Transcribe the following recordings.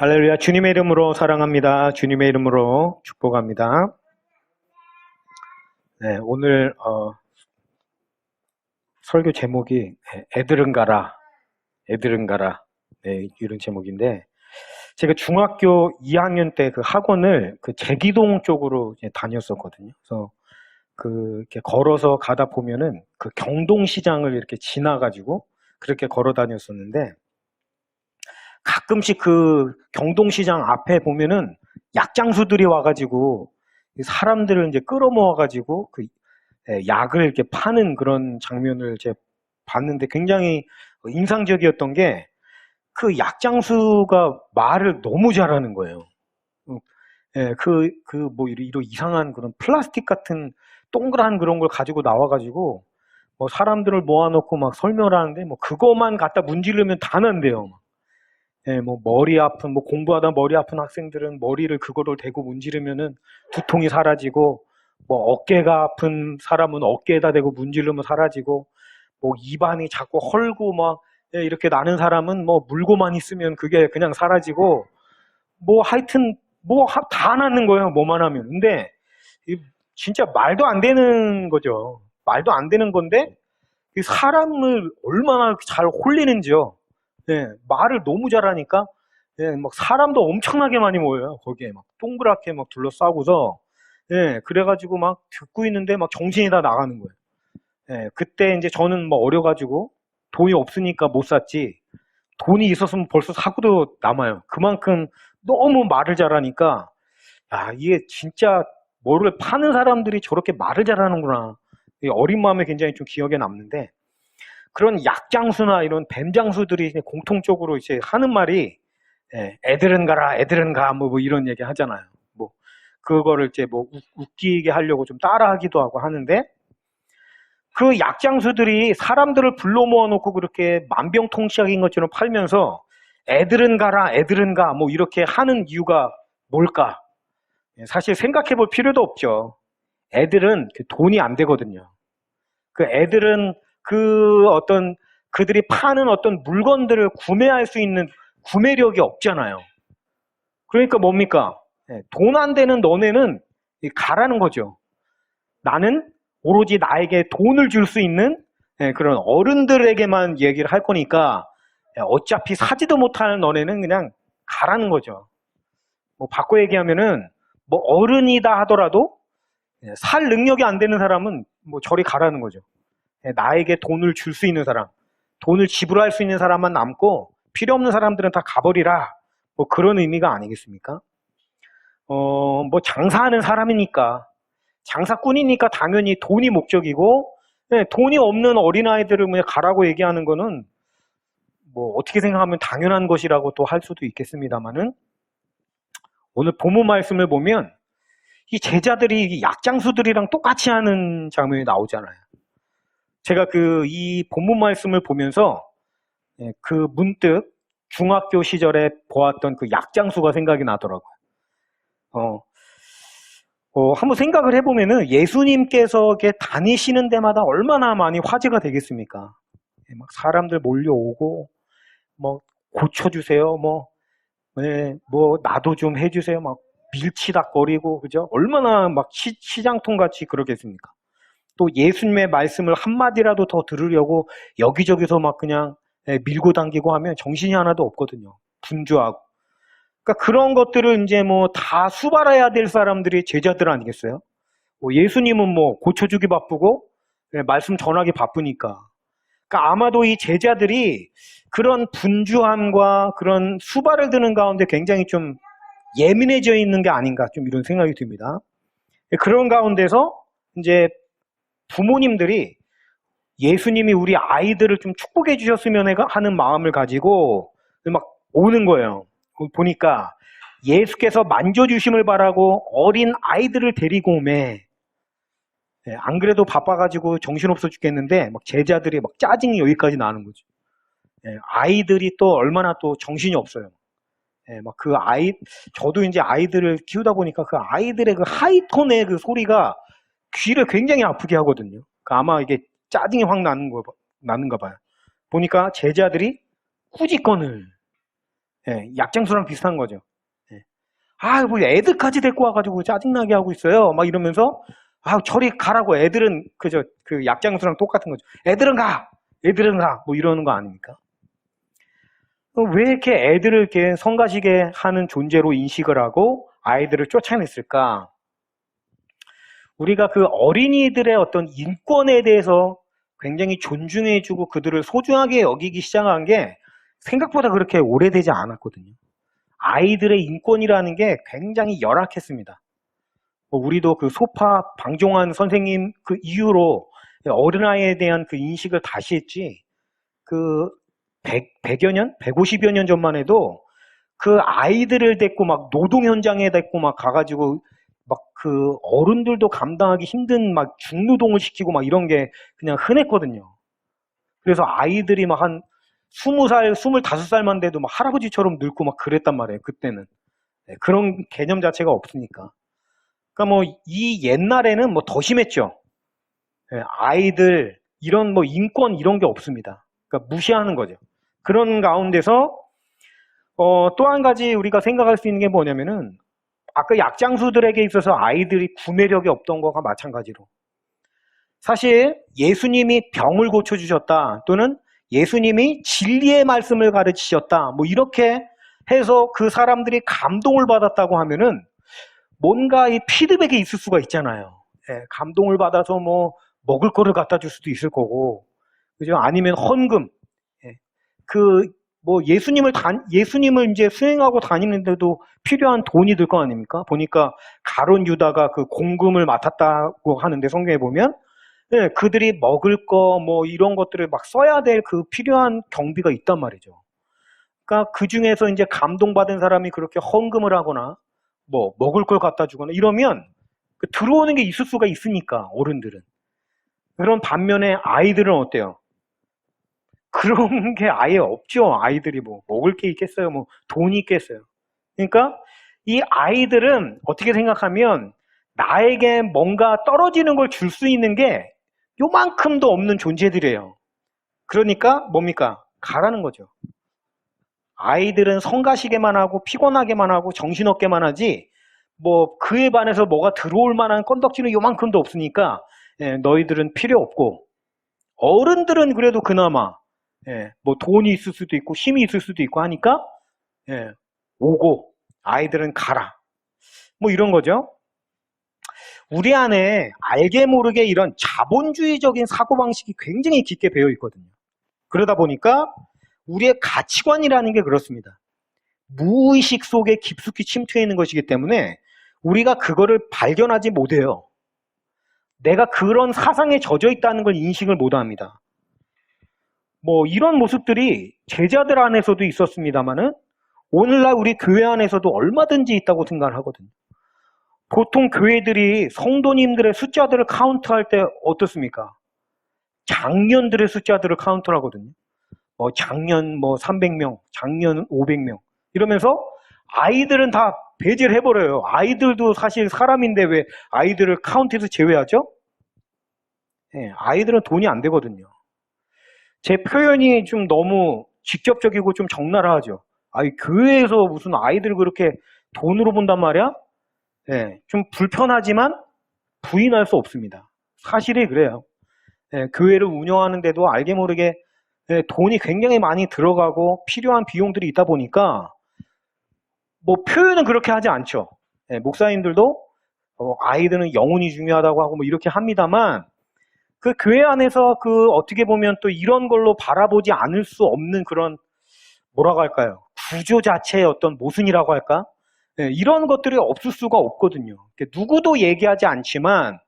할렐루야. 주님의 이름으로 사랑합니다. 주님의 이름으로 축복합니다. 네, 오늘 설교 제목이 애들은 가라, 애들은 가라, 네, 이런 제목인데, 제가 중학교 2학년 때 그 학원을 그 제기동 쪽으로 이제 다녔었거든요. 그래서 이렇게 걸어서 가다 보면은 그 경동시장을 이렇게 지나가지고 그렇게 걸어 다녔었는데, 가끔씩 그 경동시장 앞에 보면은 약장수들이 와가지고 사람들을 이제 끌어모아가지고 그 약을 이렇게 파는 그런 장면을 이제 봤는데 굉장히 인상적이었던 게 그 약장수가 말을 너무 잘하는 거예요. 뭐 이런 이상한 그런 플라스틱 같은 동그란 그런 걸 가지고 나와가지고 뭐 사람들을 모아놓고 막 설명을 하는데 뭐 그거만 갖다 문지르면 다 난대요. 뭐 머리 아픈, 뭐 공부하다 머리 아픈 학생들은 머리를 그거를 대고 문지르면은 두통이 사라지고, 뭐 어깨가 아픈 사람은 어깨에다 대고 문지르면 사라지고, 뭐 입안이 자꾸 헐고 막 이렇게 나는 사람은 뭐 물고만 있으면 그게 그냥 사라지고, 뭐 하여튼 뭐 다 낫는 거예요, 뭐만 하면. 근데 진짜 말도 안 되는 거죠. 말도 안 되는 건데 이 사람을 얼마나 잘 홀리는지요. 말을 너무 잘하니까 막 사람도 엄청나게 많이 모여요. 거기에 막 동그랗게 막 둘러싸고서 그래가지고 막 듣고 있는데 막 정신이 다 나가는 거예요. 그때 이제 저는 뭐 어려가지고 돈이 없으니까 못 샀지. 돈이 있었으면 벌써 사고도 남아요. 그만큼 너무 말을 잘하니까 야, 이게 진짜 뭐를 파는 사람들이 저렇게 말을 잘하는구나. 어린 마음에 굉장히 좀 기억에 남는데, 그런 약장수나 이런 뱀장수들이 이제 공통적으로 이제 하는 말이 애들은 가라, 애들은 가, 뭐 이런 얘기 하잖아요. 뭐 그거를 이제 뭐 웃기게 하려고 좀 따라하기도 하고 하는데, 그 약장수들이 사람들을 불러 모아놓고 그렇게 만병통치약인 것처럼 팔면서 애들은 가라, 애들은 가, 뭐 이렇게 하는 이유가 뭘까? 사실 생각해 볼 필요도 없죠. 애들은 돈이 안 되거든요. 그 애들은 그들이 파는 어떤 물건들을 구매할 수 있는 구매력이 없잖아요. 그러니까 뭡니까? 돈 안 되는 너네는 가라는 거죠. 나는 오로지 나에게 돈을 줄 수 있는 그런 어른들에게만 얘기를 할 거니까 어차피 사지도 못하는 너네는 그냥 가라는 거죠. 뭐 바꿔 얘기하면은 뭐 어른이다 하더라도 살 능력이 안 되는 사람은 뭐 저리 가라는 거죠. 나에게 돈을 줄 수 있는 사람, 돈을 지불할 수 있는 사람만 남고 필요 없는 사람들은 다 가버리라. 뭐 그런 의미가 아니겠습니까? 뭐 장사하는 사람이니까, 장사꾼이니까 당연히 돈이 목적이고, 돈이 없는 어린아이들을 그냥 가라고 얘기하는 거는 뭐 어떻게 생각하면 당연한 것이라고 또 할 수도 있겠습니다만은, 오늘 본문 말씀을 보면 이 제자들이 약장수들이랑 똑같이 하는 장면이 나오잖아요. 제가 이 본문 말씀을 보면서 문득 중학교 시절에 보았던 그 약장수가 생각이 나더라고요. 한번 생각을 해보면은 예수님께서 다니시는 데마다 얼마나 많이 화제가 되겠습니까? 막 사람들 몰려오고, 뭐, 고쳐주세요. 뭐, 나도 좀 해주세요. 막 밀치닥거리고, 그죠? 얼마나 막 시장통 같이 그러겠습니까? 또 예수님의 말씀을 한마디라도 더 들으려고 여기저기서 막 그냥 밀고 당기고 하면 정신이 하나도 없거든요. 분주하고. 그러니까 그런 것들을 이제 뭐 다 수발해야 될 사람들이 제자들 아니겠어요? 예수님은 뭐 고쳐주기 바쁘고 말씀 전하기 바쁘니까. 그러니까 아마도 이 제자들이 그런 분주함과 그런 수발을 드는 가운데 굉장히 좀 예민해져 있는 게 아닌가 좀 이런 생각이 듭니다. 그런 가운데서 이제 부모님들이 예수님이 우리 아이들을 좀 축복해 주셨으면 하는 마음을 가지고 막 오는 거예요. 보니까 예수께서 만져주심을 바라고 어린 아이들을 데리고 오매. 안 그래도 바빠가지고 정신없어 죽겠는데 막 제자들이 막 짜증이 여기까지 나는 거죠. 아이들이 또 얼마나 또 정신이 없어요. 막 저도 이제 아이들을 키우다 보니까 그 아이들의 그 하이톤의 그 소리가 귀를 굉장히 아프게 하거든요. 아마 이게 짜증이 확 나는가 봐요. 보니까 제자들이 꾸짖건을 예, 약장수랑 비슷한 거죠. 예. 아, 뭐 애들까지 데리고 와가지고 짜증나게 하고 있어요. 막 이러면서 아, 저리 가라고. 애들은 그 약장수랑 똑같은 거죠. 애들은 가, 애들은 가, 뭐 이러는 거 아닙니까? 왜 이렇게 애들을 이렇게 성가시게 하는 존재로 인식을 하고 아이들을 쫓아냈을까? 우리가 그 어린이들의 어떤 인권에 대해서 굉장히 존중해주고 그들을 소중하게 여기기 시작한 게 생각보다 그렇게 오래되지 않았거든요. 아이들의 인권이라는 게 굉장히 열악했습니다. 우리도 그 소파 방종환 선생님 그 이후로 어린아이에 대한 그 인식을 다시 했지, 그 100여 년? 150여 년 전만 해도 그 아이들을 데리고 막 노동 현장에 데리고 막 가가지고 막 그 어른들도 감당하기 힘든 막 중노동을 시키고 막 이런 게 그냥 흔했거든요. 그래서 아이들이 막 한 20살, 25살만 돼도 막 할아버지처럼 늙고 막 그랬단 말이에요, 그때는. 네, 그런 개념 자체가 없으니까. 그러니까 뭐 이 옛날에는 뭐 더 심했죠. 네, 아이들 이런 뭐 인권 이런 게 없습니다. 그러니까 무시하는 거죠. 그런 가운데서 또 한 가지 우리가 생각할 수 있는 게 뭐냐면은 아까 약장수들에게 있어서 아이들이 구매력이 없던 거가 마찬가지로 사실 예수님이 병을 고쳐주셨다 또는 예수님이 진리의 말씀을 가르치셨다 뭐 이렇게 해서 그 사람들이 감동을 받았다고 하면은 뭔가 이 피드백이 있을 수가 있잖아요. 예, 감동을 받아서 뭐 먹을 거를 갖다 줄 수도 있을 거고, 그죠? 아니면 헌금. 예, 뭐 예수님을 이제 수행하고 다니는데도 필요한 돈이 들 거 아닙니까? 보니까 가룟 유다가 그 공금을 맡았다고 하는데 성경에 보면 예, 그들이 먹을 거 뭐 이런 것들을 막 써야 될 그 필요한 경비가 있단 말이죠. 그러니까 그 중에서 이제 감동받은 사람이 그렇게 헌금을 하거나 뭐 먹을 걸 갖다 주거나 이러면 들어오는 게 있을 수가 있으니까 어른들은. 그런 반면에 아이들은 어때요? 그런 게 아예 없죠. 아이들이 뭐 먹을 게 있겠어요? 뭐 돈이 있겠어요? 그러니까 이 아이들은 어떻게 생각하면 나에게 뭔가 떨어지는 걸 줄 수 있는 게 요만큼도 없는 존재들이에요. 그러니까 뭡니까? 가라는 거죠. 아이들은 성가시게만 하고 피곤하게만 하고 정신없게만 하지 뭐 그에 반해서 뭐가 들어올 만한 건덕지는 요만큼도 없으니까 너희들은 필요 없고 어른들은 그래도 그나마 뭐 돈이 있을 수도 있고 힘이 있을 수도 있고 하니까 오고 아이들은 가라 뭐 이런 거죠. 우리 안에 알게 모르게 이런 자본주의적인 사고방식이 굉장히 깊게 배어 있거든요. 그러다 보니까 우리의 가치관이라는 게 그렇습니다. 무의식 속에 깊숙이 침투해 있는 것이기 때문에 우리가 그거를 발견하지 못해요. 내가 그런 사상에 젖어 있다는 걸 인식을 못합니다. 뭐 이런 모습들이 제자들 안에서도 있었습니다만은 오늘날 우리 교회 안에서도 얼마든지 있다고 생각을 하거든요. 보통 교회들이 성도님들의 숫자들을 카운트할 때 어떻습니까? 장년들의 숫자들을 카운트를 하거든요. 장년 300명, 장년 500명 이러면서 아이들은 다 배제를 해버려요. 아이들도 사실 사람인데 왜 아이들을 카운트에서 제외하죠? 아이들은 돈이 안 되거든요. 제 표현이 좀 너무 직접적이고 좀 적나라하죠. 교회에서 무슨 아이들 그렇게 돈으로 본단 말이야? 좀 불편하지만 부인할 수 없습니다. 사실이 그래요. 교회를 운영하는데도 알게 모르게 돈이 굉장히 많이 들어가고 필요한 비용들이 있다 보니까 뭐 표현은 그렇게 하지 않죠. 목사님들도 아이들은 영혼이 중요하다고 하고 뭐 이렇게 합니다만 그 교회 안에서 그 어떻게 보면 또 이런 걸로 바라보지 않을 수 없는 그런 뭐라고 할까요? 구조 자체의 어떤 모순이라고 할까? 이런 것들이 없을 수가 없거든요. 누구도 얘기하지 않지만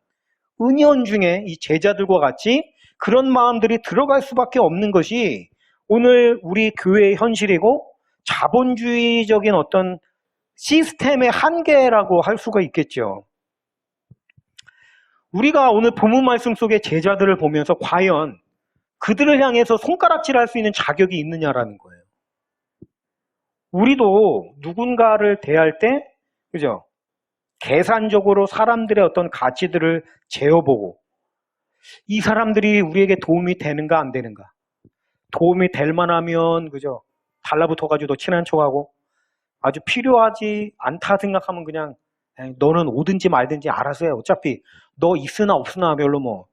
은연중에 이 제자들과 같이 그런 마음들이 들어갈 수밖에 없는 것이 오늘 우리 교회의 현실이고 자본주의적인 어떤 시스템의 한계라고 할 수가 있겠죠. 우리가 오늘 본문 말씀 속의 제자들을 보면서 과연 그들을 향해서 손가락질할 수 있는 자격이 있느냐라는 거예요. 우리도 누군가를 대할 때, 그죠? 계산적으로 사람들의 어떤 가치들을 재어보고 이 사람들이 우리에게 도움이 되는가 안 되는가. 도움이 될 만하면, 그죠? 달라붙어가지고 더 친한 척하고 아주 필요하지 않다 생각하면 그냥 너는 오든지 말든지 알아서 해. 어차피 너 있으나 없으나 별로 뭐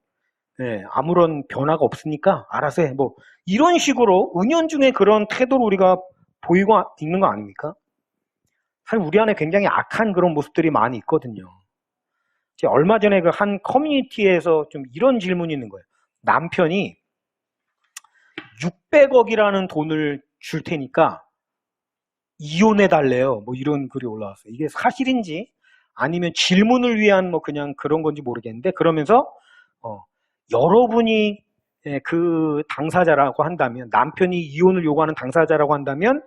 아무런 변화가 없으니까 알아서 해. 뭐 이런 식으로 은연중에 그런 태도를 우리가 보이고 있는 거 아닙니까? 사실 우리 안에 굉장히 악한 그런 모습들이 많이 있거든요. 얼마 전에 그 한 커뮤니티에서 좀 이런 질문이 있는 거예요. 남편이 600억이라는 돈을 줄 테니까 이혼해달래요. 뭐 이런 글이 올라왔어요. 이게 사실인지 아니면 질문을 위한 뭐 그냥 그런 건지 모르겠는데, 그러면서 여러분이 그 당사자라고 한다면, 남편이 이혼을 요구하는 당사자라고 한다면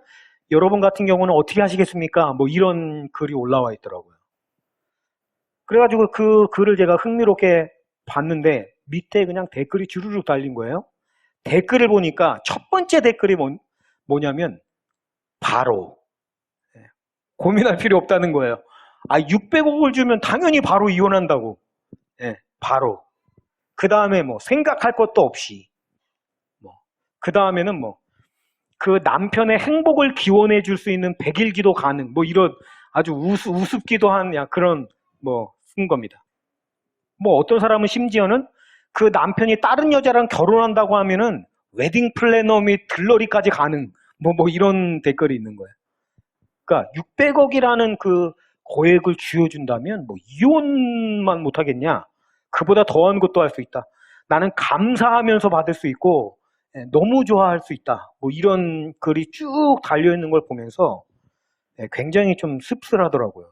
여러분 같은 경우는 어떻게 하시겠습니까? 뭐 이런 글이 올라와 있더라고요. 그래가지고 그 글을 제가 흥미롭게 봤는데 밑에 그냥 댓글이 주르륵 달린 거예요. 댓글을 보니까 첫 번째 댓글이 뭐냐면 바로 고민할 필요 없다는 거예요. 600억을 주면 당연히 바로 이혼한다고. 바로. 그 다음에 뭐 생각할 것도 없이. 그 다음에는 뭐 그 남편의 행복을 기원해 줄 수 있는 100일 기도 가능. 뭐 이런 아주 우습기도 한 그런 쓴 겁니다. 어떤 사람은 심지어는 그 남편이 다른 여자랑 결혼한다고 하면은 웨딩 플래너 및 들러리까지 가능. 이런 댓글이 있는 거예요. 그러니까 600억이라는 그 고액을 쥐어준다면 이혼만 못하겠냐? 그보다 더한 것도 할 수 있다. 나는 감사하면서 받을 수 있고 너무 좋아할 수 있다. 이런 글이 쭉 달려있는 걸 보면서 굉장히 좀 씁쓸하더라고요.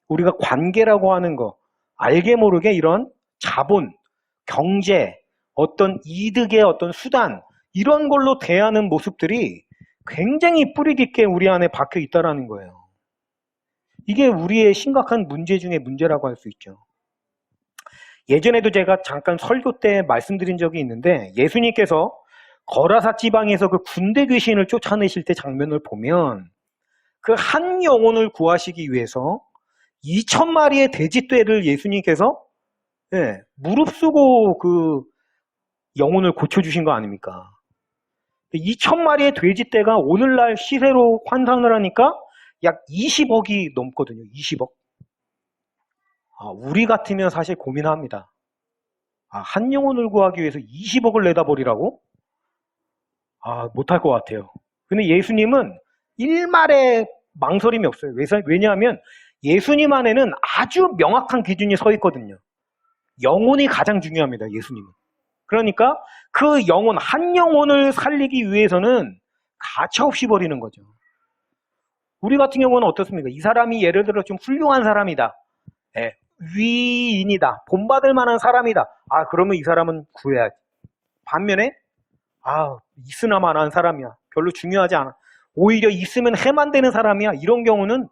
우리가 관계라고 하는 거, 알게 모르게 이런 자본, 경제, 어떤 이득의 어떤 수단, 이런 걸로 대하는 모습들이 굉장히 뿌리 깊게 우리 안에 박혀 있다라는 거예요. 이게 우리의 심각한 문제 중에 문제라고 할 수 있죠. 예전에도 제가 잠깐 설교 때 말씀드린 적이 있는데, 예수님께서 거라사 지방에서 그 군대 귀신을 쫓아내실 때 장면을 보면 그 한 영혼을 구하시기 위해서 2,000마리의 돼지떼를 예수님께서 무릅쓰고 그 영혼을 고쳐주신 거 아닙니까? 2,000마리의 돼지떼가 오늘날 시세로 환산을 하니까 약 20억이 넘거든요. 20억. 우리 같으면 사실 고민합니다. 한 영혼을 구하기 위해서 20억을 내다버리라고? 못할 것 같아요. 근데 예수님은 일말의 망설임이 없어요. 왜냐하면 예수님 안에는 아주 명확한 기준이 서 있거든요. 영혼이 가장 중요합니다. 예수님은. 그러니까 그 영혼, 한 영혼을 살리기 위해서는 가차없이 버리는 거죠. 우리 같은 경우는 어떻습니까? 이 사람이 예를 들어 좀 훌륭한 사람이다. 위인이다. 본받을 만한 사람이다. 그러면 이 사람은 구해야지. 반면에 있으나마나한 사람이야. 별로 중요하지 않아. 오히려 있으면 해만 되는 사람이야. 이런 경우는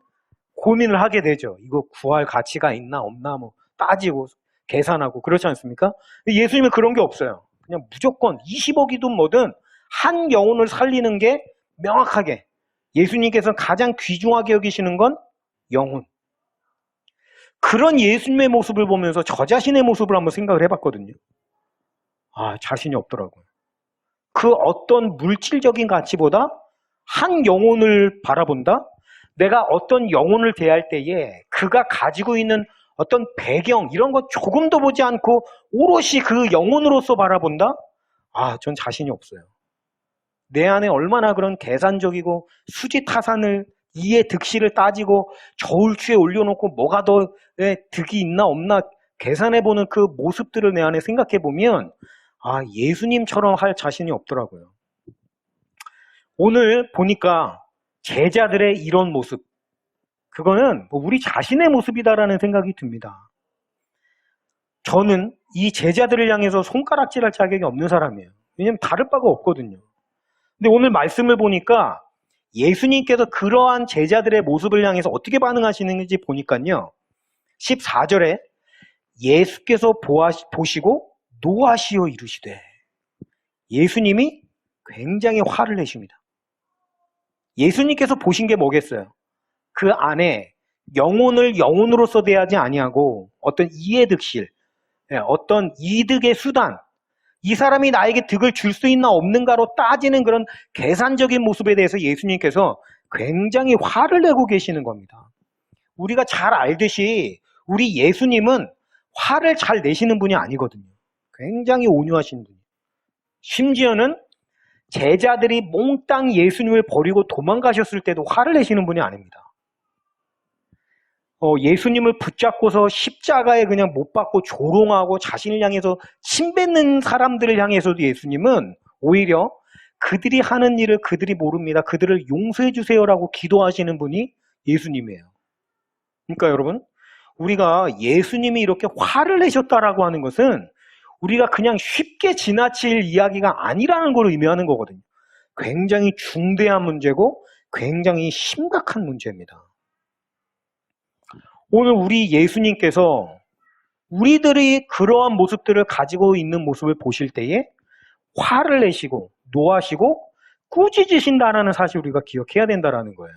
고민을 하게 되죠. 이거 구할 가치가 있나 없나 따지고 계산하고 그렇지 않습니까? 예수님은 그런 게 없어요. 그냥 무조건 20억이든 뭐든 한 영혼을 살리는 게 명확하게, 예수님께서 가장 귀중하게 여기시는 건 영혼. 그런 예수님의 모습을 보면서 저 자신의 모습을 한번 생각을 해봤거든요. 자신이 없더라고요. 그 어떤 물질적인 가치보다 한 영혼을 바라본다? 내가 어떤 영혼을 대할 때에 그가 가지고 있는 어떤 배경, 이런 거 조금도 보지 않고 오롯이 그 영혼으로서 바라본다? 전 자신이 없어요. 내 안에 얼마나 그런 계산적이고 수지타산을, 이해 득실을 따지고 저울추에 올려놓고 뭐가 더 득이 있나 없나 계산해보는 그 모습들을 내 안에 생각해보면 예수님처럼 할 자신이 없더라고요. 오늘 보니까 제자들의 이런 모습, 그거는 우리 자신의 모습이다라는 생각이 듭니다. 저는 이 제자들을 향해서 손가락질할 자격이 없는 사람이에요. 왜냐하면 다를 바가 없거든요. 근데 오늘 말씀을 보니까 예수님께서 그러한 제자들의 모습을 향해서 어떻게 반응하시는지 보니까요. 14절에 예수께서 보시고 노하시어 이르시되, 예수님이 굉장히 화를 내십니다. 예수님께서 보신 게 뭐겠어요? 그 안에 영혼을 영혼으로서 대하지 아니하고 어떤 이해득실, 어떤 이득의 수단, 이 사람이 나에게 득을 줄 수 있나 없는가로 따지는 그런 계산적인 모습에 대해서 예수님께서 굉장히 화를 내고 계시는 겁니다. 우리가 잘 알듯이 우리 예수님은 화를 잘 내시는 분이 아니거든요. 굉장히 온유하신 분이에요. 심지어는 제자들이 몽땅 예수님을 버리고 도망가셨을 때도 화를 내시는 분이 아닙니다. 예수님을 붙잡고서 십자가에 그냥 못 박고 조롱하고 자신을 향해서 침뱉는 사람들을 향해서도 예수님은 오히려 그들이 하는 일을 그들이 모릅니다. 그들을 용서해 주세요라고 기도하시는 분이 예수님이에요. 그러니까 여러분, 우리가 예수님이 이렇게 화를 내셨다라고 하는 것은 우리가 그냥 쉽게 지나칠 이야기가 아니라는 걸 의미하는 거거든요. 굉장히 중대한 문제고 굉장히 심각한 문제입니다. 오늘 우리 예수님께서 우리들이 그러한 모습들을 가지고 있는 모습을 보실 때에 화를 내시고 노하시고 꾸짖으신다라는 사실 우리가 기억해야 된다는 거예요.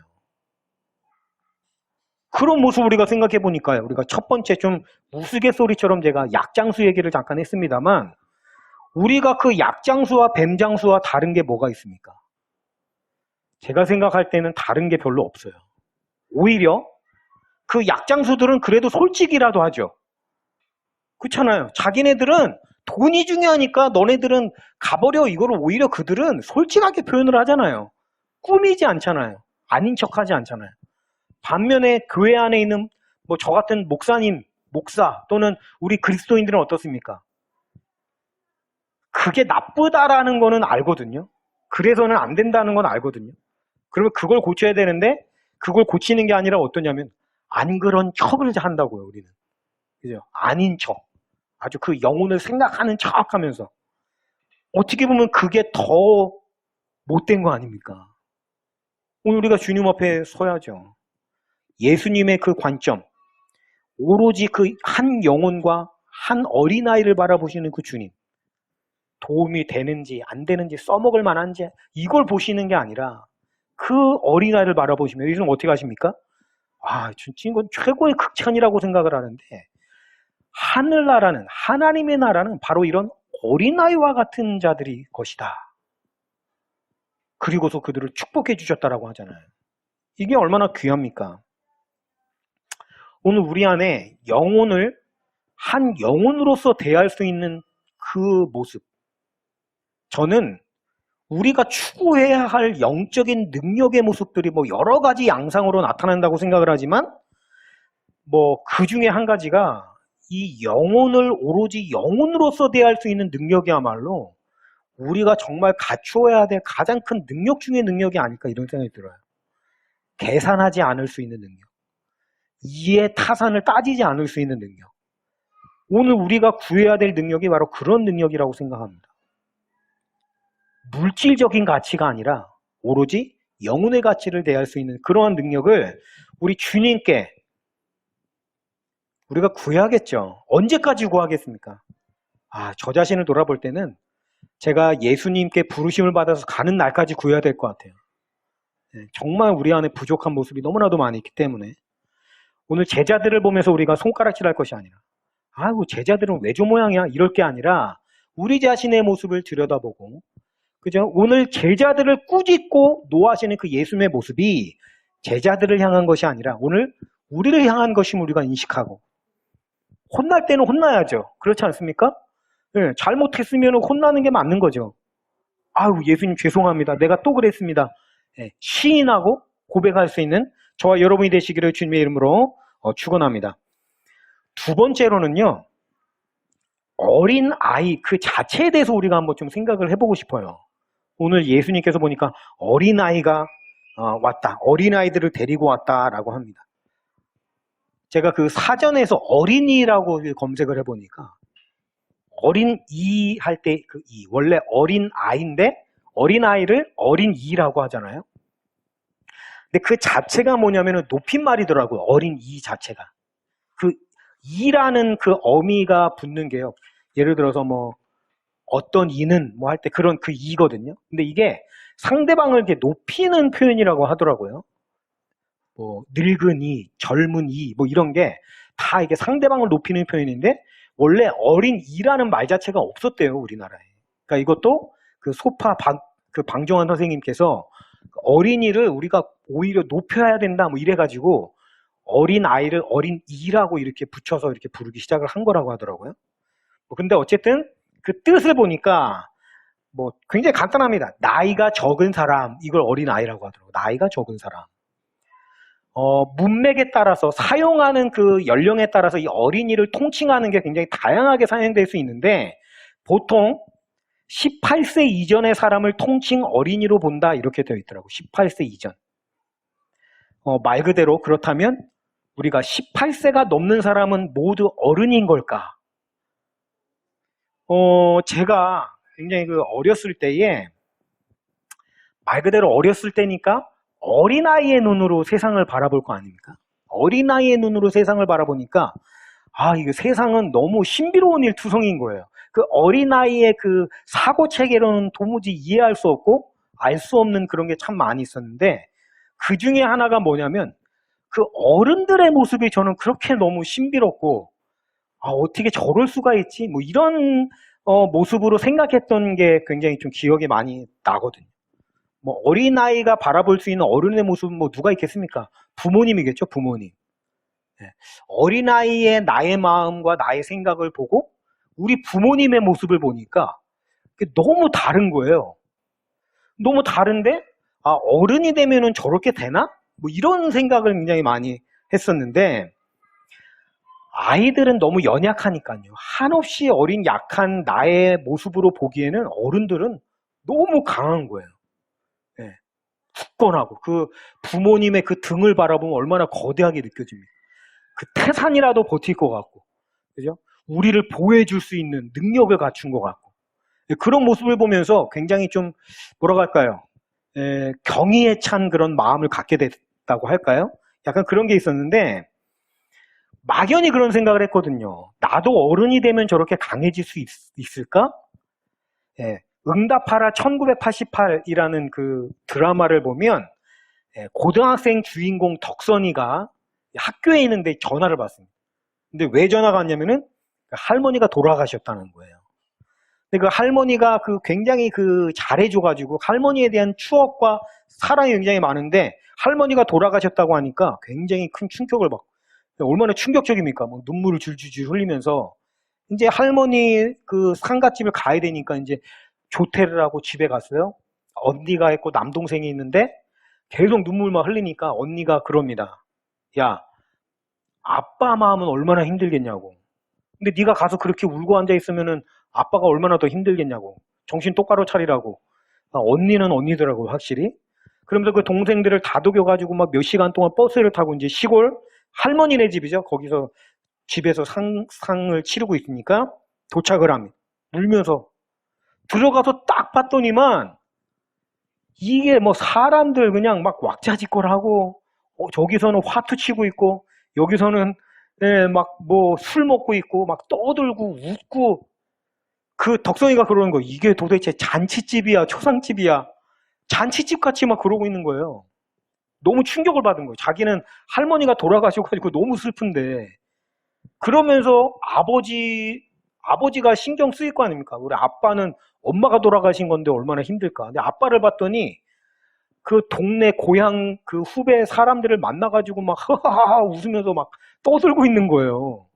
그런 모습 우리가 생각해 보니까요. 우리가 첫 번째 좀 우스갯소리처럼 제가 약장수 얘기를 잠깐 했습니다만 우리가 그 약장수와 뱀장수와 다른 게 뭐가 있습니까? 제가 생각할 때는 다른 게 별로 없어요. 오히려 그 약장수들은 그래도 솔직이라도 하죠. 그렇잖아요. 자기네들은 돈이 중요하니까 너네들은 가버려 이거를 오히려 그들은 솔직하게 표현을 하잖아요. 꾸미지 않잖아요. 아닌 척하지 않잖아요. 반면에 교회 안에 있는 뭐 저 같은 목사님, 목사 또는 우리 그리스도인들은 어떻습니까? 그게 나쁘다라는 거는 알거든요. 그래서는 안 된다는 건 알거든요. 그러면 그걸 고쳐야 되는데 그걸 고치는 게 아니라 어떠냐면 안 그런 척을 한다고요, 우리는. 그죠? 아닌 척. 아주 그 영혼을 생각하는 척 하면서. 어떻게 보면 그게 더 못된 거 아닙니까? 오늘 우리가 주님 앞에 서야죠. 예수님의 그 관점, 오로지 그 한 영혼과 한 어린아이를 바라보시는 그 주님. 도움이 되는지 안 되는지 써먹을 만한지 이걸 보시는 게 아니라 그 어린아이를 바라보시면 요즘 어떻게 하십니까? 아, 진짜 이건 최고의 극찬이라고 생각을 하는데 하늘나라는 하나님의 나라는 바로 이런 어린아이와 같은 자들이 것이다. 그리고서 그들을 축복해 주셨다라고 하잖아요. 이게 얼마나 귀합니까? 오늘 우리 안에 영혼을 한 영혼으로서 대할 수 있는 그 모습. 저는 우리가 추구해야 할 영적인 능력의 모습들이 뭐 여러 가지 양상으로 나타난다고 생각을 하지만 뭐 그 중에 한 가지가 이 영혼을 오로지 영혼으로서 대할 수 있는 능력이야말로 우리가 정말 갖추어야 될 가장 큰 능력 중의 능력이 아닐까 이런 생각이 들어요. 계산하지 않을 수 있는 능력. 이의 타산을 따지지 않을 수 있는 능력. 오늘 우리가 구해야 될 능력이 바로 그런 능력이라고 생각합니다. 물질적인 가치가 아니라 오로지 영혼의 가치를 대할 수 있는 그러한 능력을 우리 주님께 우리가 구해야겠죠. 언제까지 구하겠습니까? 저 자신을 돌아볼 때는 제가 예수님께 부르심을 받아서 가는 날까지 구해야 될 것 같아요. 정말 우리 안에 부족한 모습이 너무나도 많이 있기 때문에 오늘 제자들을 보면서 우리가 손가락질할 것이 아니라 아이고 제자들은 왜 저 모양이야 이럴 게 아니라 우리 자신의 모습을 들여다보고 그죠? 오늘 제자들을 꾸짖고 노하시는 그 예수님의 모습이 제자들을 향한 것이 아니라 오늘 우리를 향한 것임을 우리가 인식하고 혼날 때는 혼나야죠. 그렇지 않습니까? 네, 잘못했으면 혼나는 게 맞는 거죠. 아유 예수님 죄송합니다. 내가 또 그랬습니다. 네, 시인하고 고백할 수 있는 저와 여러분이 되시기를 주님의 이름으로 축원합니다. 두 번째로는요. 어린 아이 그 자체에 대해서 우리가 한번 좀 생각을 해보고 싶어요. 오늘 예수님께서 보니까 어린아이가 왔다. 어린아이들을 데리고 왔다라고 합니다. 제가 그 사전에서 어린이라고 검색을 해보니까 어린이 할 때 그 이 원래 어린아이인데 어린아이를 어린이라고 하잖아요. 근데 그 자체가 뭐냐면은 높임말이더라고요. 어린이 자체가. 그 이라는 그 어미가 붙는 게요. 예를 들어서 뭐 어떤 이는 뭐 할 때 그런 그 이거든요. 근데 이게 상대방을 이렇게 높이는 표현이라고 하더라고요. 뭐 늙은이, 젊은이 뭐 이런 게 다 이게 상대방을 높이는 표현인데 원래 어린이라는 말 자체가 없었대요, 우리나라에. 그러니까 이것도 그 소파 그 방종환 선생님께서 어린이를 우리가 오히려 높여야 된다 뭐 이래가지고 어린 아이를 어린 이라고 이렇게 붙여서 이렇게 부르기 시작을 한 거라고 하더라고요. 근데 어쨌든 그 뜻을 보니까 뭐 굉장히 간단합니다. 나이가 적은 사람, 이걸 어린 아이라고 하더라고요. 나이가 적은 사람. 문맥에 따라서 사용하는 그 연령에 따라서 이 어린이를 통칭하는 게 굉장히 다양하게 사용될 수 있는데 보통 18세 이전의 사람을 통칭 어린이로 본다 이렇게 되어 있더라고요. 18세 이전. 말 그대로 그렇다면 우리가 18세가 넘는 사람은 모두 어른인 걸까? 제가 굉장히 그 어렸을 때에 말 그대로 어렸을 때니까 어린아이의 눈으로 세상을 바라볼 거 아닙니까? 어린아이의 눈으로 세상을 바라보니까 이게 세상은 너무 신비로운 일투성인 거예요. 그 어린아이의 그 사고 체계로는 도무지 이해할 수 없고 알 수 없는 그런 게 참 많이 있었는데 그 중에 하나가 뭐냐면 그 어른들의 모습이 저는 그렇게 너무 신비롭고 어떻게 저럴 수가 있지? 뭐 이런 모습으로 생각했던 게 굉장히 좀 기억에 많이 나거든요. 뭐 어린아이가 바라볼 수 있는 어른의 모습은 뭐 누가 있겠습니까? 부모님이겠죠, 부모님. 네. 어린아이의 나의 마음과 나의 생각을 보고 우리 부모님의 모습을 보니까 너무 다른 거예요. 너무 다른데 어른이 되면은 저렇게 되나? 뭐 이런 생각을 굉장히 많이 했었는데 아이들은 너무 연약하니까요. 한없이 어린 약한 나의 모습으로 보기에는 어른들은 너무 강한 거예요. 네. 굳건하고 그 부모님의 그 등을 바라보면 얼마나 거대하게 느껴집니까? 그 태산이라도 버틸 것 같고, 그죠? 우리를 보호해줄 수 있는 능력을 갖춘 것 같고, 그런 모습을 보면서 굉장히 좀 뭐라고 할까요? 경의에 찬 그런 마음을 갖게 됐다고 할까요? 약간 그런 게 있었는데 막연히 그런 생각을 했거든요. 나도 어른이 되면 저렇게 강해질 수 있을까? 응답하라 1988이라는 그 드라마를 보면 고등학생 주인공 덕선이가 학교에 있는데 전화를 받습니다. 근데 왜 전화가 왔냐면은 할머니가 돌아가셨다는 거예요. 근데 그 할머니가 그 굉장히 그 잘해줘가지고 할머니에 대한 추억과 사랑이 굉장히 많은데 할머니가 돌아가셨다고 하니까 굉장히 큰 충격을 받고 얼마나 충격적입니까? 뭐 눈물을 줄줄줄 흘리면서 이제 할머니 그 상갓집을 가야 되니까 이제 조퇴를 하고 집에 갔어요. 언니가 있고 남동생이 있는데 계속 눈물만 흘리니까 언니가 그럽니다. 야, 아빠 마음은 얼마나 힘들겠냐고. 근데 네가 가서 그렇게 울고 앉아 있으면은 아빠가 얼마나 더 힘들겠냐고. 정신 똑바로 차리라고. 언니는 언니더라고요, 확실히. 그러면서 그 동생들을 다독여가지고 막 몇 시간 동안 버스를 타고 이제 시골 할머니네 집이죠. 거기서 집에서 상을 치르고 있으니까 도착을 합니다. 울면서 들어가서 딱 봤더니만 이게 뭐 사람들 그냥 막 왁자지껄 하고 저기서는 화투 치고 있고 여기서는 막 뭐 술 먹고 있고 막 떠들고 웃고 그 덕성이가 그러는 거 이게 도대체 잔치집이야 초상집이야 잔치집 같이 막 그러고 있는 거예요. 너무 충격을 받은 거예요. 자기는 할머니가 돌아가셔가지고 너무 슬픈데 그러면서 아버지가 신경 쓰일 거 아닙니까? 우리 아빠는 엄마가 돌아가신 건데 얼마나 힘들까. 근데 아빠를 봤더니 그 동네 고향 그 후배 사람들을 만나가지고 막 하하하 웃으면서 막 떠들고 있는 거예요.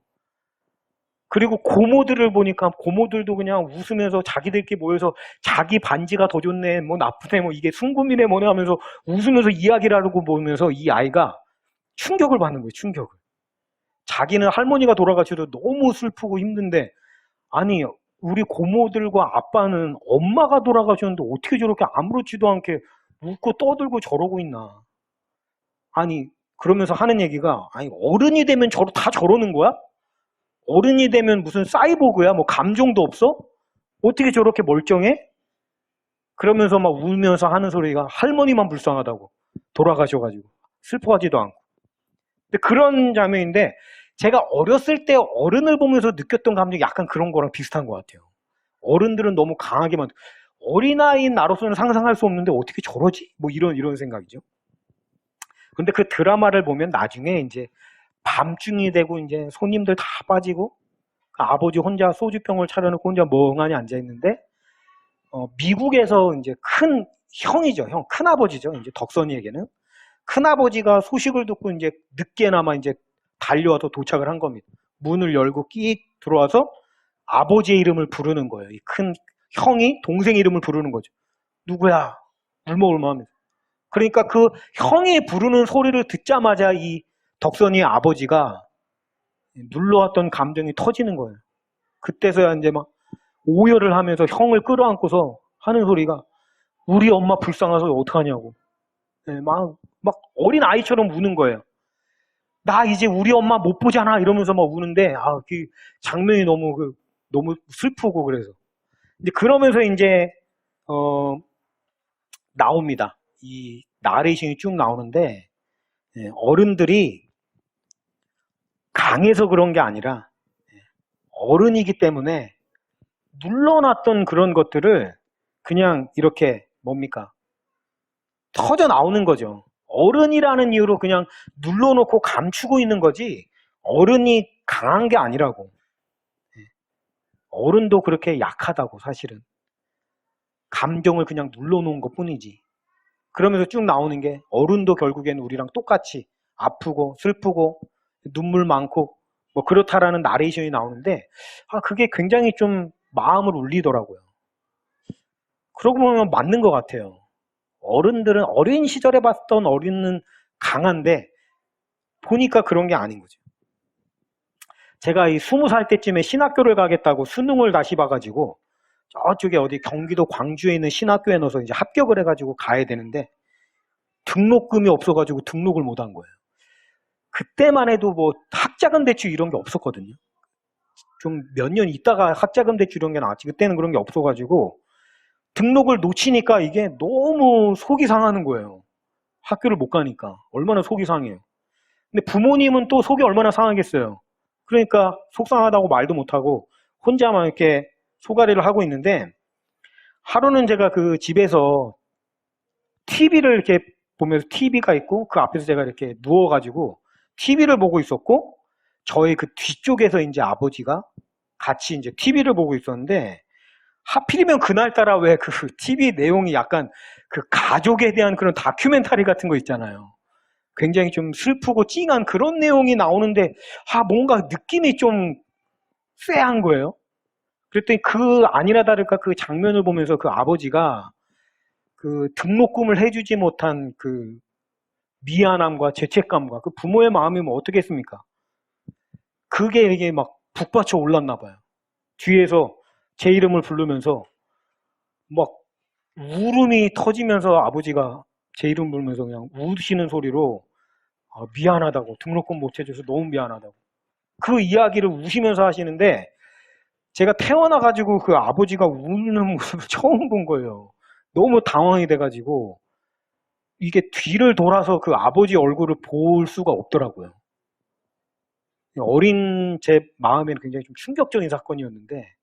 그리고 고모들을 보니까 고모들도 그냥 웃으면서 자기들끼리 모여서 자기 반지가 더 좋네, 뭐 나쁘네, 뭐 이게 순금이네 뭐네 하면서 웃으면서 이야기를 하고 보면서 이 아이가 충격을 받는 거예요, 충격을. 자기는 할머니가 돌아가셔도 너무 슬프고 힘든데 아니 우리 고모들과 아빠는 엄마가 돌아가셨는데 어떻게 저렇게 아무렇지도 않게 웃고 떠들고 저러고 있나. 아니 그러면서 하는 얘기가 아니 어른이 되면 다 저러는 거야? 어른이 되면 무슨 사이보그야? 뭐 감정도 없어? 어떻게 저렇게 멀쩡해? 그러면서 막 울면서 하는 소리가 할머니만 불쌍하다고. 돌아가셔가지고 슬퍼하지도 않고. 근데 그런 장면인데 제가 어렸을 때 어른을 보면서 느꼈던 감정이 약간 그런 거랑 비슷한 것 같아요. 어른들은 너무 강하게만 어린아이인 나로서는 상상할 수 없는데 어떻게 저러지? 뭐 이런 생각이죠. 근데 그 드라마를 보면 나중에 이제 밤중이 되고 이제 손님들 다 빠지고 아버지 혼자 소주병을 차려놓고 혼자 멍하니 앉아있는데 미국에서 이제 큰 형이죠. 큰아버지죠. 이제 덕선이에게는. 큰아버지가 소식을 듣고 이제 늦게나마 이제 달려와서 도착을 한 겁니다. 문을 열고 끼익 들어와서 아버지의 이름을 부르는 거예요. 이 큰 형이 동생 이름을 부르는 거죠. 누구야? 울먹울먹 하면서. 그러니까 그 형이 부르는 소리를 듣자마자 이 덕선이의 아버지가 눌러왔던 감정이 터지는 거예요. 그때서야 이제 막 오열을 하면서 형을 끌어안고서 하는 소리가 우리 엄마 불쌍해서 어떡하냐고. 네, 막 어린 아이처럼 우는 거예요. 나 이제 우리 엄마 못 보잖아 이러면서 막 우는데 그 장면이 너무 슬프고 그래서. 근데 그러면서 이제 나옵니다. 이 나레이션이 쭉 나오는데 어른들이 강해서 그런 게 아니라 어른이기 때문에 눌러놨던 그런 것들을 그냥 이렇게 뭡니까? 터져 나오는 거죠. 어른이라는 이유로 그냥 눌러놓고 감추고 있는 거지 어른이 강한 게 아니라고. 어른도 그렇게 약하다고 사실은. 감정을 그냥 눌러놓은 것 뿐이지. 그러면서 쭉 나오는 게 어른도 결국에는 우리랑 똑같이 아프고 슬프고 눈물 많고 뭐 그렇다라는 나레이션이 나오는데 그게 굉장히 좀 마음을 울리더라고요. 그러고 보면 맞는 것 같아요. 어른들은 어린 시절에 봤던 어른은 강한데 보니까 그런 게 아닌 거죠. 제가 이 20살 때쯤에 신학교를 가겠다고 수능을 다시 봐가지고 저쪽에 어디 경기도 광주에 있는 신학교에 넣어서 이제 합격을 해가지고 가야 되는데 등록금이 없어가지고 등록을 못 한 거예요. 그때만 해도 뭐 학자금 대출 이런 게 없었거든요. 좀 몇 년 있다가 학자금 대출 이런 게 나왔지. 그때는 그런 게 없어가지고 등록을 놓치니까 이게 너무 속이 상하는 거예요. 학교를 못 가니까. 얼마나 속이 상해요. 근데 부모님은 또 속이 얼마나 상하겠어요. 그러니까 속상하다고 말도 못하고 혼자만 이렇게 소가리를 하고 있는데 하루는 제가 그 집에서 TV를 이렇게 보면서 TV가 있고 그 앞에서 제가 이렇게 누워가지고 TV를 보고 있었고 저희 그 뒤쪽에서 이제 아버지가 같이 이제 TV를 보고 있었는데 하필이면 그날따라 왜 그 TV 내용이 약간 그 가족에 대한 그런 다큐멘터리 같은 거 있잖아요. 굉장히 좀 슬프고 찡한 그런 내용이 나오는데 뭔가 느낌이 좀 쎄한 거예요. 그랬더니 그 아니나 다를까 그 장면을 보면서 그 아버지가 그 등록금을 해주지 못한 그 미안함과 죄책감과 그 부모의 마음이 뭐 어떻겠습니까? 그게 이게 막 북받쳐 올랐나 봐요. 뒤에서 제 이름을 부르면서 막 울음이 터지면서 아버지가 제 이름 부르면서 그냥 우시는 소리로 미안하다고 등록금 못 해줘서 너무 미안하다고 그 이야기를 우시면서 하시는데 제가 태어나가지고 그 아버지가 우는 모습을 처음 본 거예요. 너무 당황이 돼가지고 이게 뒤를 돌아서 그 아버지 얼굴을 볼 수가 없더라고요. 어린 제 마음에는 굉장히 좀 충격적인 사건이었는데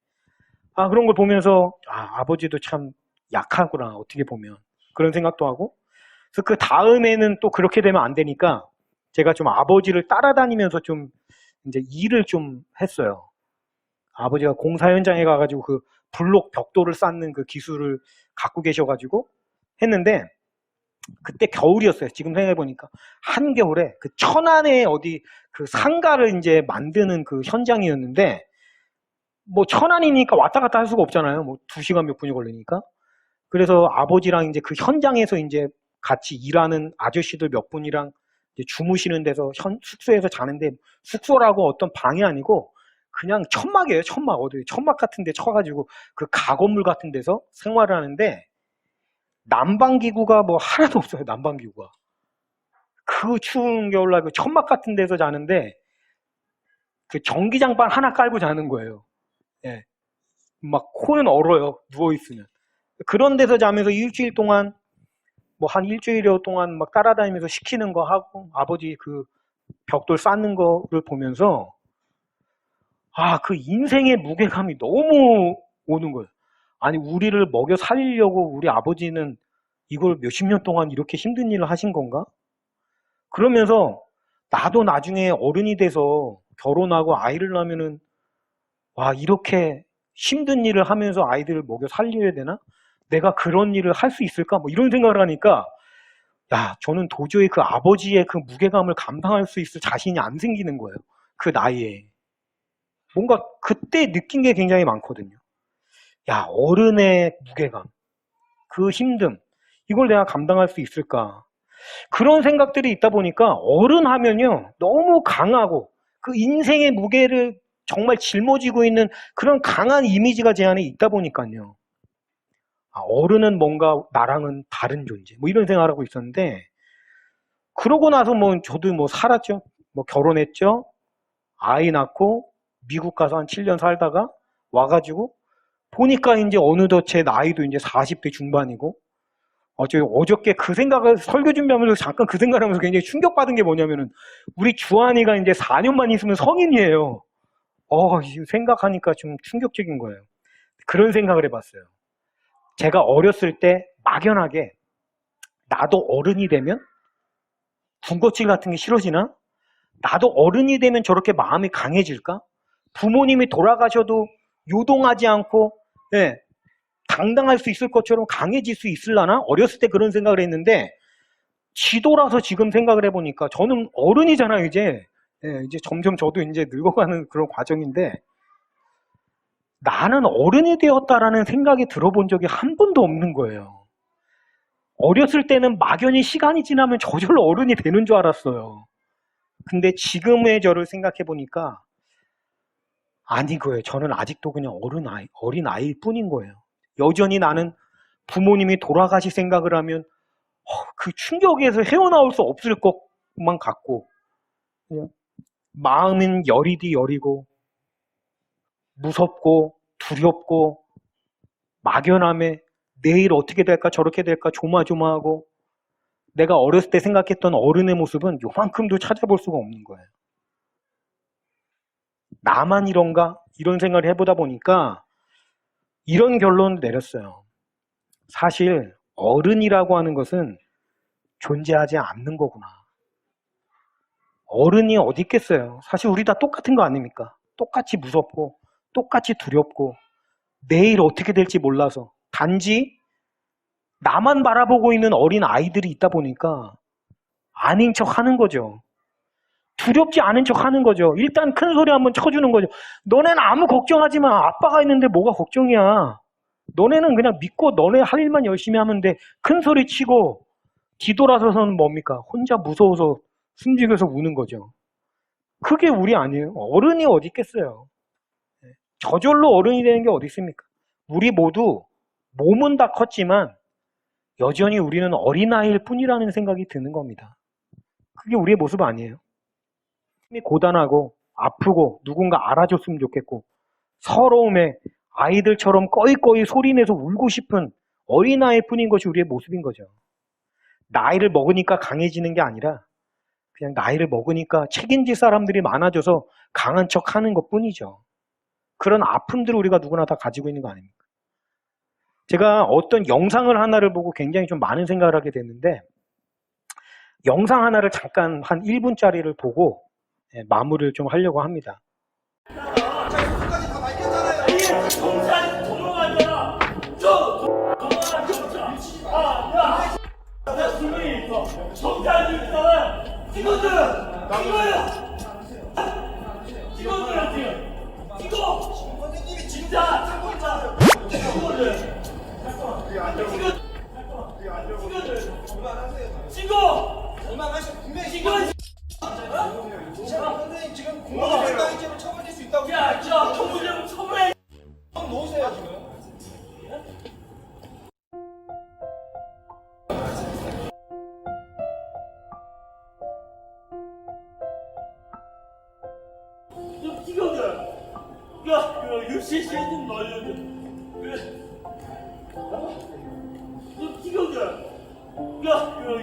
그런 걸 보면서 아버지도 참 약하구나 어떻게 보면 그런 생각도 하고 그래서 그 다음에는 또 그렇게 되면 안 되니까 제가 좀 아버지를 따라다니면서 좀 이제 일을 좀 했어요. 아버지가 공사 현장에 가가지고 그 블록 벽돌을 쌓는 그 기술을 갖고 계셔가지고 했는데 그때 겨울이었어요. 지금 생각해보니까 한겨울에 그 천안에 어디 그 상가를 이제 만드는 그 현장이었는데 뭐 천안이니까 왔다 갔다 할 수가 없잖아요. 뭐 2시간 몇 분이 걸리니까. 그래서 아버지랑 이제 그 현장에서 이제 같이 일하는 아저씨들 몇 분이랑 이제 주무시는 데서 숙소에서 자는데 숙소라고 어떤 방이 아니고 그냥 천막이에요. 천막. 어디 천막 같은 데 쳐가지고 그 가건물 같은 데서 생활을 하는데 난방기구가 뭐 하나도 없어요. 난방기구가. 그 추운 겨울날 그 천막 같은 데서 자는데 그 전기장판 하나 깔고 자는 거예요. 예. 막 코는 얼어요. 누워있으면. 그런 데서 자면서 일주일 동안 뭐 한 일주일여 동안 막 따라다니면서 시키는 거 하고 아버지 그 벽돌 쌓는 거를 보면서 그 인생의 무게감이 너무 오는 거예요. 아니 우리를 먹여 살리려고 우리 아버지는 이걸 몇십 년 동안 이렇게 힘든 일을 하신 건가? 그러면서 나도 나중에 어른이 돼서 결혼하고 아이를 낳으면은 이렇게 힘든 일을 하면서 아이들을 먹여 살려야 되나? 내가 그런 일을 할 수 있을까? 뭐 이런 생각을 하니까 야, 저는 도저히 그 아버지의 그 무게감을 감당할 수 있을 자신이 안 생기는 거예요. 그 나이에. 뭔가 그때 느낀 게 굉장히 많거든요. 야, 어른의 무게감, 그 힘듦, 이걸 내가 감당할 수 있을까? 그런 생각들이 있다 보니까 어른 하면요, 너무 강하고 그 인생의 무게를 정말 짊어지고 있는 그런 강한 이미지가 제 안에 있다 보니까요. 아, 어른은 뭔가 나랑은 다른 존재, 뭐 이런 생각을 하고 있었는데, 그러고 나서 뭐 저도 뭐 살았죠. 뭐 결혼했죠. 아이 낳고 미국 가서 한 7년 살다가 와가지고 보니까 이제 어느덧 제 나이도 이제 40대 중반이고, 어저께 그 생각을 설교 준비하면서 잠깐 그 생각을 하면서 굉장히 충격받은 게 뭐냐면은 우리 주한이가 이제 4년만 있으면 성인이에요. 생각하니까 좀 충격적인 거예요. 그런 생각을 해봤어요. 제가 어렸을 때 막연하게 나도 어른이 되면 군것질 같은 게 싫어지나? 나도 어른이 되면 저렇게 마음이 강해질까? 부모님이 돌아가셔도 요동하지 않고 예, 당당할 수 있을 것처럼 강해질 수 있을라나? 어렸을 때 그런 생각을 했는데 지도라서 지금 생각을 해보니까 저는 어른이잖아요, 이제. 예, 이제 점점 저도 이제 늙어가는 그런 과정인데 나는 어른이 되었다라는 생각이 들어본 적이 한 번도 없는 거예요. 어렸을 때는 막연히 시간이 지나면 저절로 어른이 되는 줄 알았어요. 근데 지금의 저를 생각해 보니까 아닌 거예요. 저는 아직도 그냥 어린 아이일 뿐인 거예요. 여전히 나는 부모님이 돌아가실 생각을 하면 그 충격에서 헤어나올 수 없을 것만 같고 그냥 마음은 여리디 여리고 무섭고 두렵고 막연함에 내일 어떻게 될까 저렇게 될까 조마조마하고 내가 어렸을 때 생각했던 어른의 모습은 요만큼도 찾아볼 수가 없는 거예요. 나만 이런가? 이런 생각을 해보다 보니까 이런 결론을 내렸어요. 사실 어른이라고 하는 것은 존재하지 않는 거구나. 어른이 어디 있겠어요. 사실 우리 다 똑같은 거 아닙니까? 똑같이 무섭고 똑같이 두렵고 내일 어떻게 될지 몰라서 단지 나만 바라보고 있는 어린 아이들이 있다 보니까 아닌 척 하는 거죠. 두렵지 않은 척 하는 거죠. 일단 큰 소리 한번 쳐주는 거죠. 너네는 아무 걱정하지 마. 아빠가 있는데 뭐가 걱정이야. 너네는 그냥 믿고 너네 할 일만 열심히 하면 돼. 큰 소리 치고 뒤돌아서서는 뭡니까? 혼자 무서워서 숨죽여서 우는 거죠. 그게 우리 아니에요. 어른이 어디 있겠어요. 저절로 어른이 되는 게 어디 있습니까? 우리 모두 몸은 다 컸지만 여전히 우리는 어린아이일 뿐이라는 생각이 드는 겁니다. 그게 우리의 모습 아니에요. 고단하고 아프고 누군가 알아줬으면 좋겠고 서러움에 아이들처럼 꺼이꺼이 소리내서 울고 싶은 어린아이일 뿐인 것이 우리의 모습인 거죠. 나이를 먹으니까 강해지는 게 아니라 그냥 나이를 먹으니까 책임질 사람들이 많아져서 강한 척 하는 것 뿐이죠. 그런 아픔들을 우리가 누구나 다 가지고 있는 거 아닙니까? 제가 어떤 영상을 하나를 보고 굉장히 좀 많은 생각을 하게 됐는데 영상 하나를 잠깐 한 1분짜리를 보고 마무리를 좀 하려고 합니다. 지금 공무원단위죄로 처벌될 수 있다고. 야, 공무원 처벌해. 놓으세요 지금. 유시시 좀 널려줘.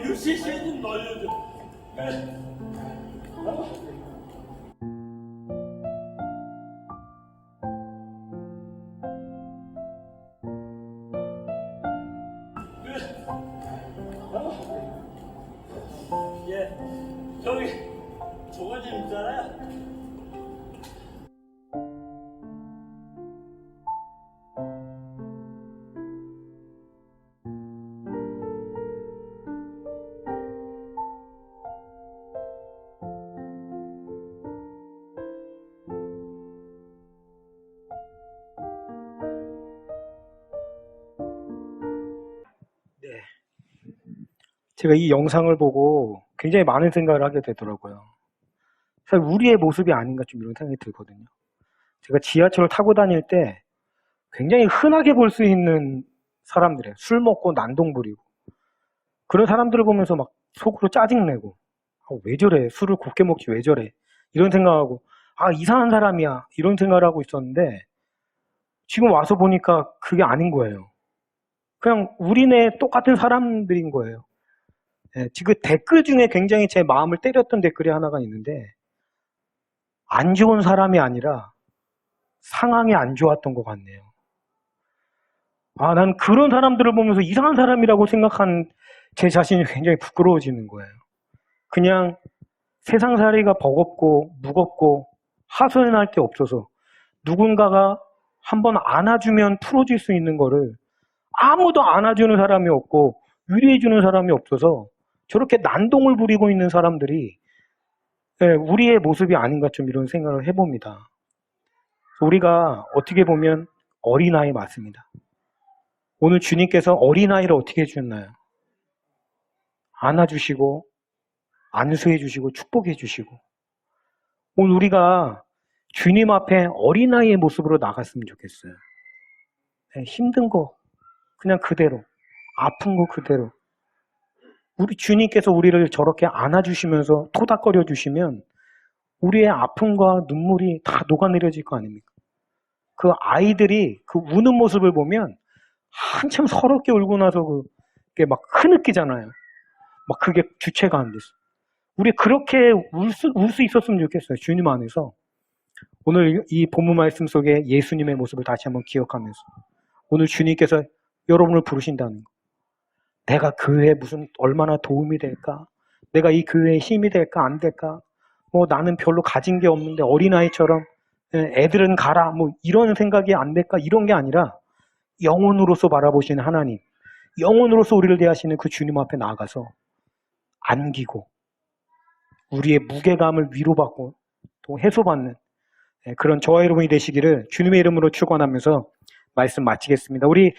유시시 좀 널려줘. 예, 저기 조가집 있잖아요. 제가 이 영상을 보고 굉장히 많은 생각을 하게 되더라고요. 사실 우리의 모습이 아닌가 좀 이런 생각이 들거든요. 제가 지하철을 타고 다닐 때 굉장히 흔하게 볼 수 있는 사람들이에요. 술 먹고 난동 부리고. 그런 사람들을 보면서 막 속으로 짜증내고, 왜 저래? 술을 곱게 먹지 왜 저래? 이런 생각하고, 이상한 사람이야. 이런 생각을 하고 있었는데, 지금 와서 보니까 그게 아닌 거예요. 그냥 우리네 똑같은 사람들인 거예요. 예, 지금 댓글 중에 굉장히 제 마음을 때렸던 댓글이 하나가 있는데, 안 좋은 사람이 아니라 상황이 안 좋았던 것 같네요. 난 그런 사람들을 보면서 이상한 사람이라고 생각한 제 자신이 굉장히 부끄러워지는 거예요. 그냥 세상살이가 버겁고 무겁고 하소연할 게 없어서 누군가가 한번 안아주면 풀어질 수 있는 거를 아무도 안아주는 사람이 없고 위로해주는 사람이 없어서 저렇게 난동을 부리고 있는 사람들이 우리의 모습이 아닌가 좀 이런 생각을 해봅니다. 우리가 어떻게 보면 어린아이 맞습니다. 오늘 주님께서 어린아이를 어떻게 해주셨나요? 안아주시고 안수해주시고 축복해주시고 오늘 우리가 주님 앞에 어린아이의 모습으로 나갔으면 좋겠어요. 힘든 거 그냥 그대로, 아픈 거 그대로. 우리 주님께서 우리를 저렇게 안아주시면서 토닥거려 주시면 우리의 아픔과 눈물이 다 녹아내려질 거 아닙니까? 그 아이들이 그 우는 모습을 보면 한참 서럽게 울고 나서 그게 막 흐느끼잖아요. 막 그게 주체가 안 됐어. 우리 그렇게 울 수 있었으면 좋겠어요. 주님 안에서. 오늘 이 본문 말씀 속에 예수님의 모습을 다시 한번 기억하면서 오늘 주님께서 여러분을 부르신다는 거. 내가 교회에 무슨 얼마나 도움이 될까? 내가 이 교회에 힘이 될까? 안 될까? 나는 별로 가진 게 없는데 어린아이처럼 애들은 가라. 이런 생각이 안 될까? 이런 게 아니라 영혼으로서 바라보시는 하나님, 영혼으로서 우리를 대하시는 그 주님 앞에 나아가서 안기고 우리의 무게감을 위로받고 또 해소받는 그런 저와 여러분이 되시기를 주님의 이름으로 축원하면서 말씀 마치겠습니다. 우리